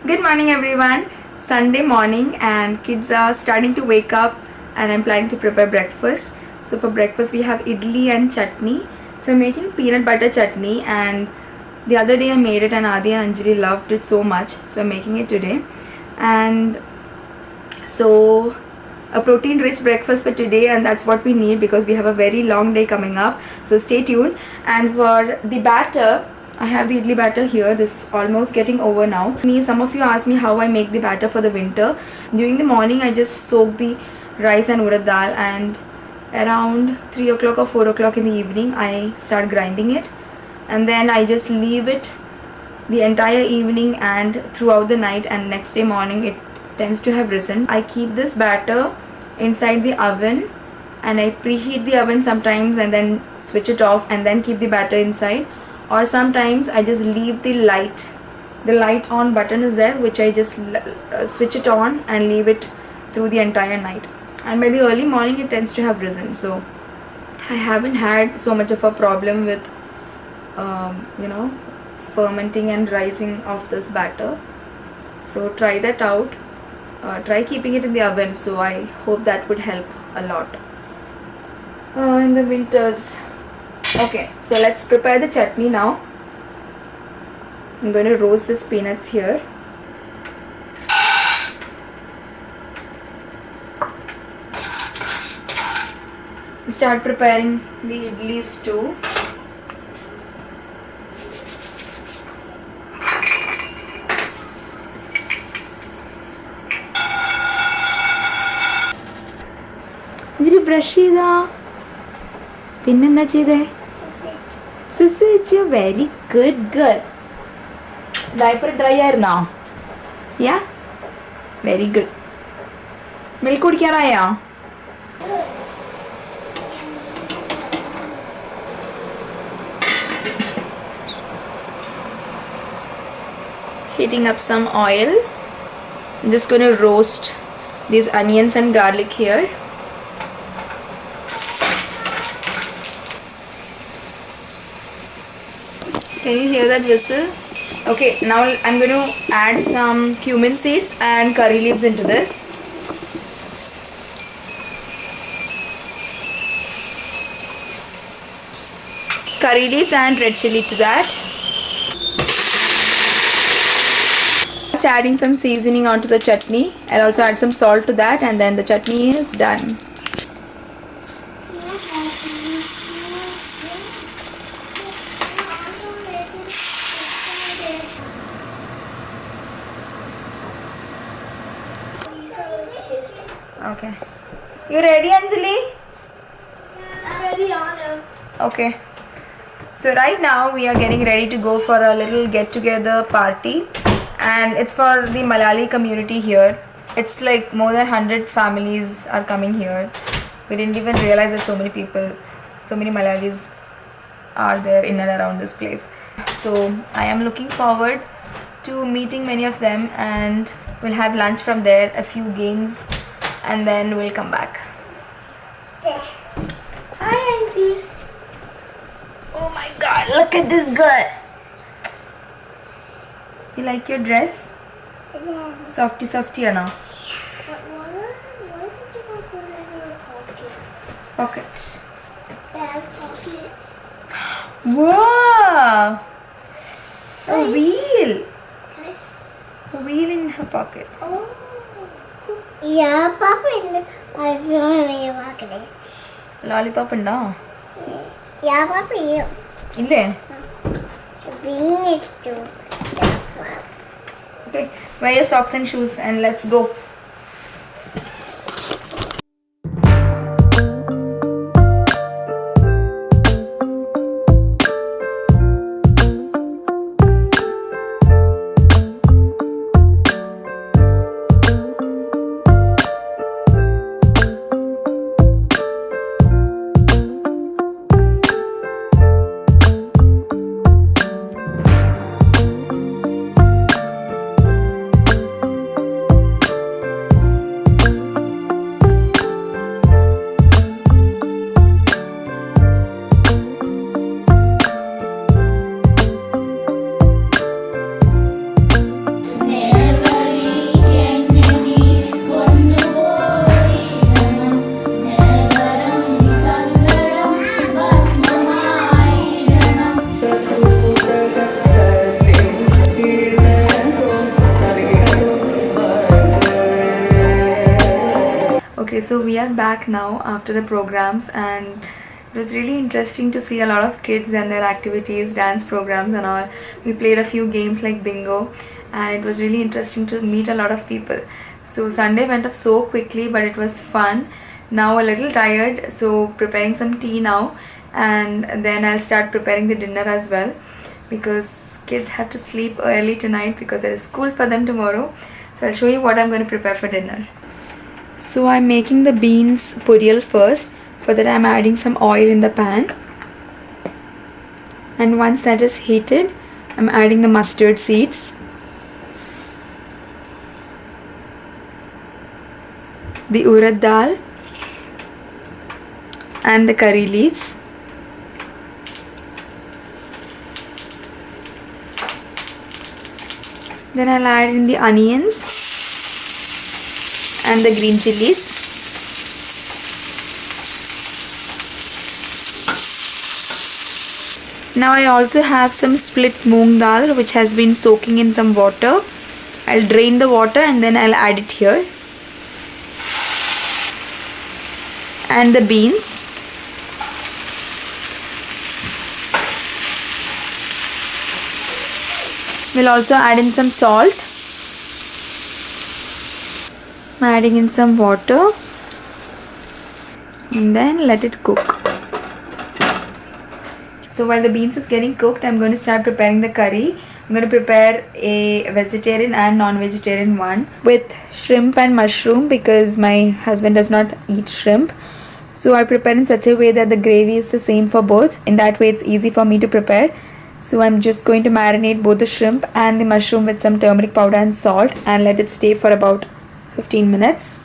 Good morning everyone. Sunday morning and kids are starting to wake up and I'm planning to prepare breakfast. So for breakfast we have idli and chutney. So I'm making peanut butter chutney and the other day I made it and Adi and Anjali loved it so much. So I'm making it today. And so a protein rich breakfast for today, and that's what we need because we have a very long day coming up. So stay tuned. And for the batter, I have the idli batter here. This is almost getting over now. Some of you asked me how I make the batter for the winter. During the morning I just soak the rice and urad dal, and around 3 o'clock or 4 o'clock in the evening I start grinding it, and then I just leave it the entire evening and throughout the night, and next day morning it tends to have risen. I keep this batter inside the oven and I preheat the oven sometimes and then switch it off and then keep the batter inside, or sometimes I just leave the light on button is there, which I just switch it on and leave it through the entire night, and by the early morning it tends to have risen. So I haven't had so much of a problem with fermenting and rising of this batter. So try that out. Try keeping it in the oven, so I hope that would help a lot in the winters. Okay, so let's prepare the chutney now. I'm going to roast these peanuts here. Start preparing the idlis too. ഇച്ചിരി brush ചെയ്താ പിന്നെന്താ ചെയ്തേ? സുസു very good girl. Diaper dry ആയിരുന്നോ? Yeah, very good. Milk കുടിക്കാറായോ? Heating up some oil. I'm just going to roast these onions and garlic here. Can you hear that whistle? Okay, now I'm going to add some cumin seeds and curry leaves into this. Curry leaves and red chili to that. Just adding some seasoning onto the chutney. I'll also add some salt to that, and then the chutney is done. Okay. You ready, Anjali? I'm ready, Anna. Okay. So right now we are getting ready to go for a little get-together party, and it's for the Malayali community here. It's like more than 100 families are coming here. We didn't even realize that so many people, so many Malayalis are there in and around this place. So I am looking forward to meeting many of them, and we'll have lunch from there, a few games, and then we'll come back. Hi Auntie. Oh my god, look at this girl. You like your dress? Yeah. Softy Anna. Why did you not put it in your pocket? Pocket. Bad pocket. Wow! A wheel. Guys. A wheel in her pocket. Oh. Yeah, Papa. I saw him in your pocket. Lollipop and now. Yeah, Papa. You. Ille? Bring it to the farm. Okay. Wear your socks and shoes and let's go. So we are back now after the programs, and it was really interesting to see a lot of kids and their activities, dance programs and all. We played a few games like bingo, and it was really interesting to meet a lot of people. So Sunday went off so quickly, but it was fun. Now a little tired, so preparing some tea now, and then I'll start preparing the dinner as well, because kids have to sleep early tonight because there is school for them tomorrow. So I'll show you what I'm going to prepare for dinner. So I'm making the beans puriyal first. For that I'm adding some oil in the pan. And once that is heated, I'm adding the mustard seeds, the urad dal, and the curry leaves. Then I'll add in the onions and the green chilies. Now I also have some split moong dal which has been soaking in some water. I'll drain the water and then I'll add it here. And the beans. We'll also add in some salt. I'm adding in some water and then let it cook. So while the beans is getting cooked, I'm going to start preparing the curry. I'm going to prepare a vegetarian and non-vegetarian one with shrimp and mushroom because my husband does not eat shrimp. So I prepare in such a way that the gravy is the same for both. In that way it's easy for me to prepare. So I'm just going to marinate both the shrimp and the mushroom with some turmeric powder and salt and let it stay for about 15 minutes.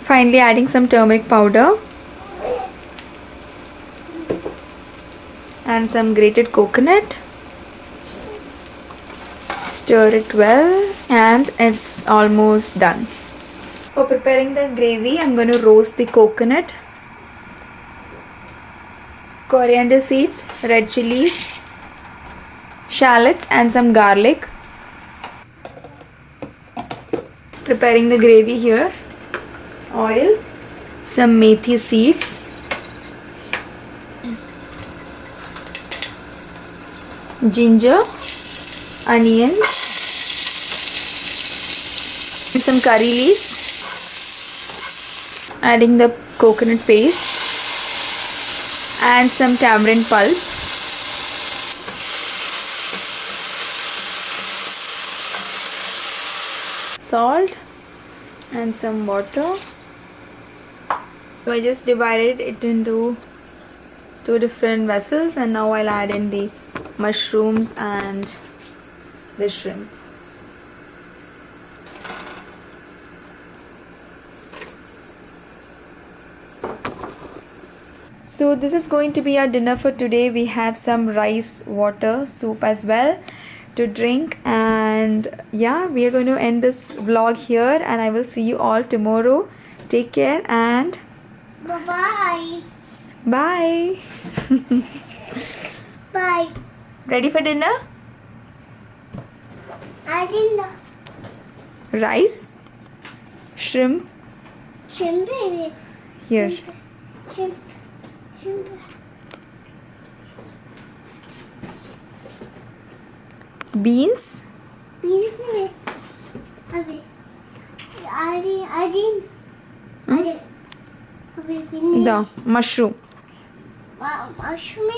Finally adding some turmeric powder and some grated coconut. Stir it well and it's almost done. For preparing the gravy, I'm going to roast the coconut, coriander seeds, red chilies, shallots and some garlic. Preparing the gravy here. Oil, some methi seeds, ginger, onions, and some curry leaves. Adding the coconut paste and some tamarind pulp. Salt and some water. So I just divided it into two different vessels and now I'll add in the mushrooms and the shrimp. So this is going to be our dinner for today. We have some rice water soup as well to drink, and yeah, we are going to end this vlog here and I will see you all tomorrow. Take care and Bye-bye. bye. Bye. Ready for dinner? I didn't know. Rice, shrimp, Chimney. here, Chimney. beans, Chimney. I didn't. the mushroom. Mushroom.